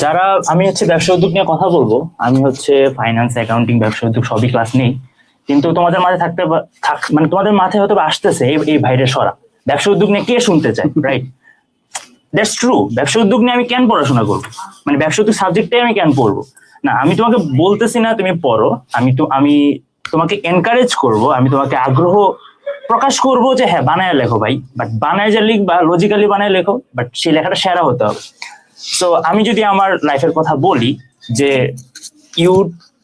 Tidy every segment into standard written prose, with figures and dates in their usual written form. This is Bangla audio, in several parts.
যারা আমি হচ্ছে ব্যবসা উদ্যোগ নিয়ে কথা বলবো, আমি হচ্ছে ফাইন্যান্স, অ্যাকাউন্টিং, ব্যবসা উদ্যোগ সবই ক্লাস নেই। কিন্তু তোমাদের মাঝে মানে তোমাদের মাথায় হয়তো বা আসতেছে এই ভাইরে সরা ব্যবসা উদ্যোগ নিয়ে কে শুনতে চায়, রাইট? That's true. ব্যবসা উদ্যোগ নিয়ে আমি কেন পড়াশোনা করবো, মানে ব্যবসা উদ্যোগ সাবজেক্টে আমি কেন পড়বো? না, আমি তোমাকে বলতেছি না তুমি পড়ো, আমি তোমাকে এনকারেজ করব, আমি তোমাকে আগ্রহ প্রকাশ করব যে হ্যাঁ বানায় লেখো ভাই, বাট বানায় যে লিখবা লজিক্যালি বানায় লেখো, বাট সেই লেখাটা সেরা হতে হবে। সো আমি যদি আমার লাইফের কথা বলি, যে you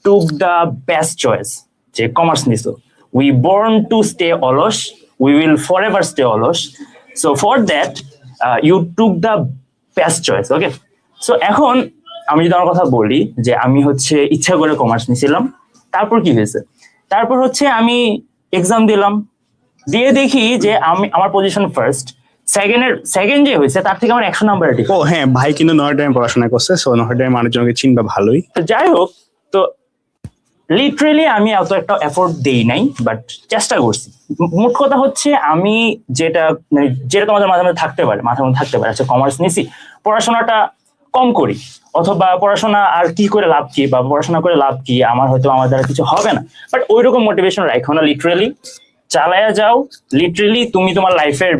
took the best choice, যে কমার্স নিছো, উই বর্ন টু স্টে অলস, we will for ever stay অলস। So for that you took the best choice, okay? So এখন আমি যদি আমার কথা বলি, যে আমি হচ্ছে ইচ্ছা করে কমার্স নিয়েছিলাম, তারপর কি হয়েছে? তারপর হচ্ছে আমি এক্সাম দিলাম, দিয়ে দেখি যে আমি আমার পজিশন ফার্স্ট, সেকেন্ড যে হয়েছে তার থেকে আমার 100 নাম্বার। ও হ্যাঁ, ভাই কিন্তু নয়ডায় পড়াশোনা করছে, সো নয়ডায় মানুষজনকে চিনবা ভালোই। যাই হোক, তো লিটারেলি আমি এত একটা এফোর্ট দেই নাই, বাট চেষ্টা করছি। মোট কথা হচ্ছে আমি যেটা মানে যেটা তোমাদের মাঝে মাঝে থাকতে পারে, মাথার মধ্যে থাকতে পারে, আচ্ছা কমার্স নিছি, পড়াশোনাটা কম করি, অথবা পড়াশোনা আর কি করে লাভ কি, বা পড়াশোনা করে লাভ কি, আমার হয়তো আমার দ্বারা কিছু হবে না। বাট ওই রকম মোটিভেশন রাখো না, লিটারেলি চালায়া যাও। লিটারেলি তুমি তোমার লাইফের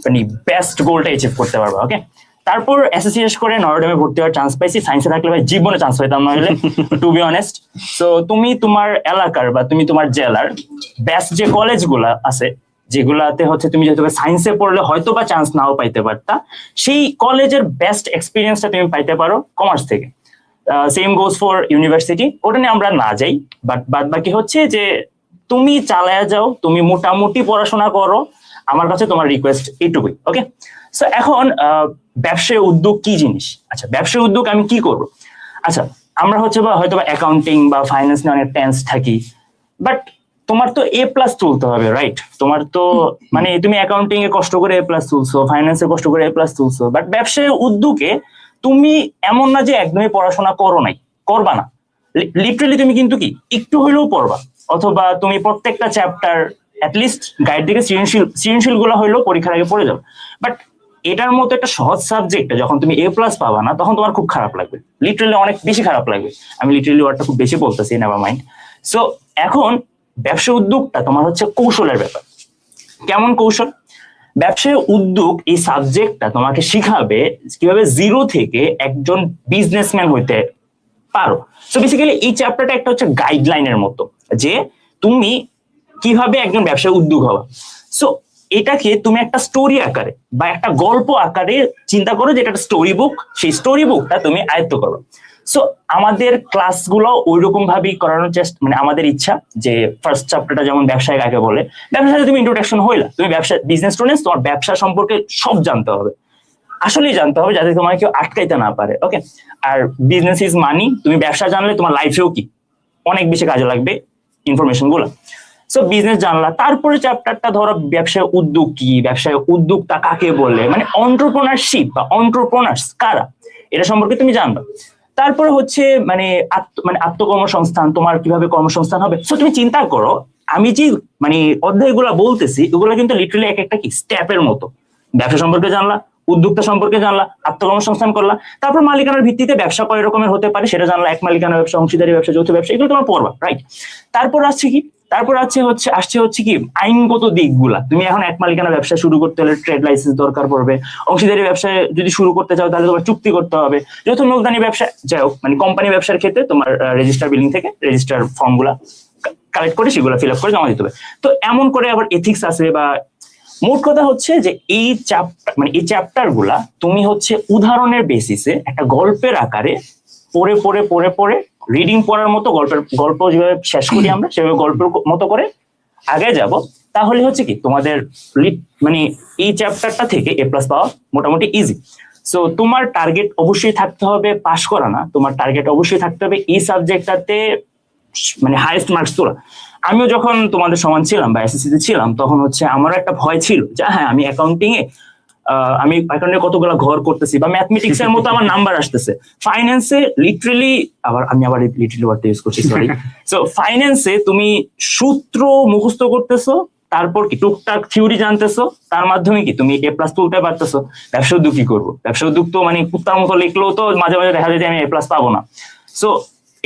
মানে বেস্ট গোলটা অ্যাচিভ করতে পারবে, ওকে? তারপর এসএসসি শেষ করে নরডেমে ভর্তি হওয়ার চান্স পাইছি। সায়েন্সে থাকলে ভাই জীবনে চান্স পাইতাম না হলে, টু বি অনেস্ট। সো তুমি তোমার এলাকার বা তুমি তোমার জেলার বেস্ট যে কলেজগুলা আছে, যেগুলাতে হচ্ছে তুমি যেহেতু সায়েন্সে পড়লে হয়তো বা চান্স নাও পাইতে পারতা, সেই কলেজের বেস্ট এক্সপিরিয়েন্সটা তুমি পাইতে পারো কমার্স থেকে। সেম গোজ ফর ইউনিভার্সিটি, ওটা নিয়ে আমরা না যাই, বাট বাদ বাকি হচ্ছে যে তুমি চালায়া যাও, তুমি মোটামুটি পড়াশোনা করো। আমার কাছে তোমার রিকোয়েস্ট এইটুকুই, ওকে? সো এখন ব্যবসায় উদ্যোগ কি জিনিস? আচ্ছা, ব্যবসায় উদ্যোগ আমি কি করব? আচ্ছা, আমরা হচ্ছে বা হয়তো বা অ্যাকাউন্টিং বা ফাইন্যান্স নিয়ে অনেক টেন্স থাকি, বাট তোমার তো এ প্লাস তুলতে হবে, রাইট? তোমার তো মানে তুমি অ্যাকাউন্টিং এ কষ্ট করে এ প্লাস তুলছো, ফাইন্যান্সে কষ্ট করে এ প্লাস তুলছো, বাট ব্যবসায় উদ্যোগে তুমি এমন না যে একদমই পড়াশোনা করো নাই, করবা না। লিটারালি তুমি কিন্তু কি একটু হইলেও পড়বা, অথবা তুমি প্রত্যেকটা চ্যাপ্টার অ্যাটলিস্ট গাইড থেকে সৃজনশীল গুলো হইলেও পরীক্ষার আগে পড়ে যাও। বাট এটার মতো একটা সহজ সাবজেক্টে যখন তুমি এ প্লাস পাবা না, তখন তোমার খুব খারাপ লাগবে, লিটারালি অনেক বেশি খারাপ লাগবে। আমি লিটারালি ওয়ার্ডটা খুব বেশি বলতেছি, নেভার মাইন্ড। সো এখন ব্যবসা উদ্যোগটা তোমার হচ্ছে কৌশলের ব্যাপার। কেমন কৌশল? ব্যবসায় উদ্যোগ এই সাবজেক্টটা তোমাকে শিখাবে কিভাবে জিরো থেকে একজন বিজনেসম্যান হইতে পারো। সো বেসিক্যালি এই চ্যাপ্টারটা একটা হচ্ছে গাইডলাইনের মতো, যে তুমি কিভাবে একজন ব্যবসায় উদ্যোগ হবা। সো এটাকে তুমি একটা স্টোরি আকারে বা একটা গল্প আকারে চিন্তা করো, যে এটা একটা স্টোরি বুক, সেই স্টোরি বুকটা তুমি আয়ত্ত করো। সো আমাদের ক্লাসগুলো ওই রকম ভাবেই করানোর চেষ্টা, মানে আমাদের ইচ্ছা যে ফার্স্ট চ্যাপ্টারটা যেমন ব্যবসায় কাকে বলে, ব্যবসার সাথে তুমি ইন্ট্রোডাকশন হইলা, তুমি ব্যবসা বিজনেস স্টুডেন্ট, তোমার ব্যবসা সম্পর্কে সব জানতে হবে, আসলেই জানতে হবে, যাতে তোমার কেউ আটকাইতে না পারে, ওকে? আর বিজনেস ইজ মানি, তুমি ব্যবসা জানলে তোমার লাইফেও কি অনেক বেশি কাজে লাগবে ইনফরমেশন গুলো। সো বিজনেস জানলা, তারপরে চ্যাপ্টারটা ধরো ব্যবসায় উদ্যোগ কি, ব্যবসায় উদ্যোক্তা কাকে বলে, মানে অন্টারপ্রেনারশিপ বা অন্টারপ্রেনার্স কারা, এটা সম্পর্কে তুমি জানবা। তারপরে হচ্ছে মানে আত্মকর্মসংস্থান, তোমার কিভাবে কর্মসংস্থান হবে। সো তুমি চিন্তা করো, আমি যে মানে অধ্যায়গুলো বলতেছি, ওগুলো কিন্তু লিটারালি এক একটা কি স্টেপের মতো। ব্যবসা সম্পর্কে জানলা, উদ্যোক্তা সম্পর্কে জানলা, আত্মকর্মসংস্থান করলা, তারপর মালিকানার ভিত্তিতে ব্যবসা কয় রকমের হতে পারে সেটা জানলা, এক মালিকানা ব্যবসা, অংশীদারি ব্যবসা, যৌথ ব্যবসা, এগুলো তোমার পড়বা, রাইট? তারপর আসছে কি, তারপর আসছে কি আইনগত দিকগুলা। তুমি এখন এক মালিকানা ব্যবসা শুরু করতে হলে ট্রেড লাইসেন্স দরকার পড়বে, অংশীদারি ব্যবসায় যদি শুরু করতে চাও তাহলে তোমার চুক্তি করতে হবে, যৌথ মূলধনী ব্যবসা, যাই হোক মানে কোম্পানি ব্যবসার ক্ষেত্রে তোমার রেজিস্টার বিলিং থেকে রেজিস্টার ফর্ম গুলা কালেক্ট করে সেগুলো ফিল আপ করে জমা দিতে হবে। তো এমন করে আবার এথিক্স আছে বা মোট কথা হচ্ছে যে এই চ্যাপ্টার গুলা তুমি হচ্ছে উদাহরণের বেসিসে একটা গল্পের আকারে পড়ে পড়ে পড়ে পড়ে রিডিং পড়ার মতো গল্প যেভাবে শেষ করি আমরা, সেভাবে গল্পের মতো করে আগে যাব। তাহলে হচ্ছে কি তোমাদের মানে এই চ্যাপ্টারটা থেকে এ প্লাস পাওয়া মোটামুটি ইজি। সো তোমার টার্গেট অবশ্যই থাকতে হবে পাস করা না, তোমার টার্গেট অবশ্যই থাকতে হবে এই সাবজেক্টটাতে মানে হাইয়েস্ট মার্কস তোলা। আমিও যখন তোমাদের সমান ছিলাম বা এসএসসি তে ছিলাম, তখন হচ্ছে আমার একটা ভয় ছিল যে হ্যাঁ আমি অ্যাকাউন্টিং এ আমি অ্যাকাউন্টে কতগুলো ঘর করতেছি, বা ম্যাথমেটিক্স এর মতো আমার নাম্বার আসতেছে। ফাইন্যান্সে লিটারেলি আমি আবার লিটারেলি ওয়ার্ড ইউজ করছি, সরি। সো ফাইন্যান্সে তুমি সূত্র মুখস্থ করতেছো, তারপর কি টুকটাক থিওরি জানতেছো, তার মাধ্যমে কি তুমি এ প্লাস তুলতে পারতেছো। ব্যবসা উদ্যোগ কি করবো, ব্যবসা উদ্যোগ তো মানে কুত্তার মতো লিখলেও তো মাঝে মাঝে দেখা যায় যে আমি এ প্লাস পাবো না। সো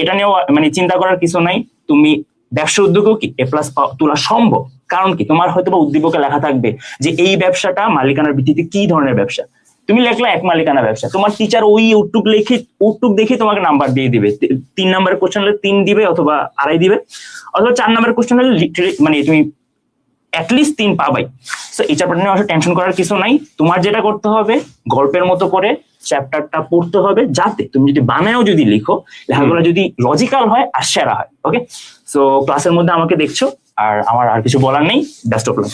এটা নিয়েও মানে চিন্তা করার কিছু নাই। তুমি ব্যবসা উদ্যোগেও কি এ প্লাস তোলা সম্ভব। কারণ কি তোমার হয়তো বা উদ্দীপকে লেখা থাকবে যে এই ব্যবসাটা মালিকানার ভিত্তিতে কি ধরনের ব্যবসা, তুমি লেখলা এক মালিকানা ব্যবসা, তোমার টিচার ওই উটটুক দেখে তোমাকে নাম্বার দিয়ে দিবে। 3 নাম্বারের কোশ্চেন হলে 3 দিবে অথবা 2.5 দিবে, অথবা 4 নাম্বারের কোশ্চেন হলে মানে তুমি অ্যাটলিস্ট 3 পাবাই। সো এই চ্যাপ্টার নিয়ে আসলে টেনশন করার কিছু নাই। তোমার যেটা করতে হবে গল্পের মতো করে চ্যাপ্টারটা পড়তে হবে, যাতে তুমি যদি বানায়ও যদি লিখো, লেখাগুলো যদি লজিক্যাল হয় আর সেরা হয়। ওকে, সো ক্লাসের মধ্যে আমাকে দেখছো, আর আমার আর কিছু বলার নেই। Best of luck.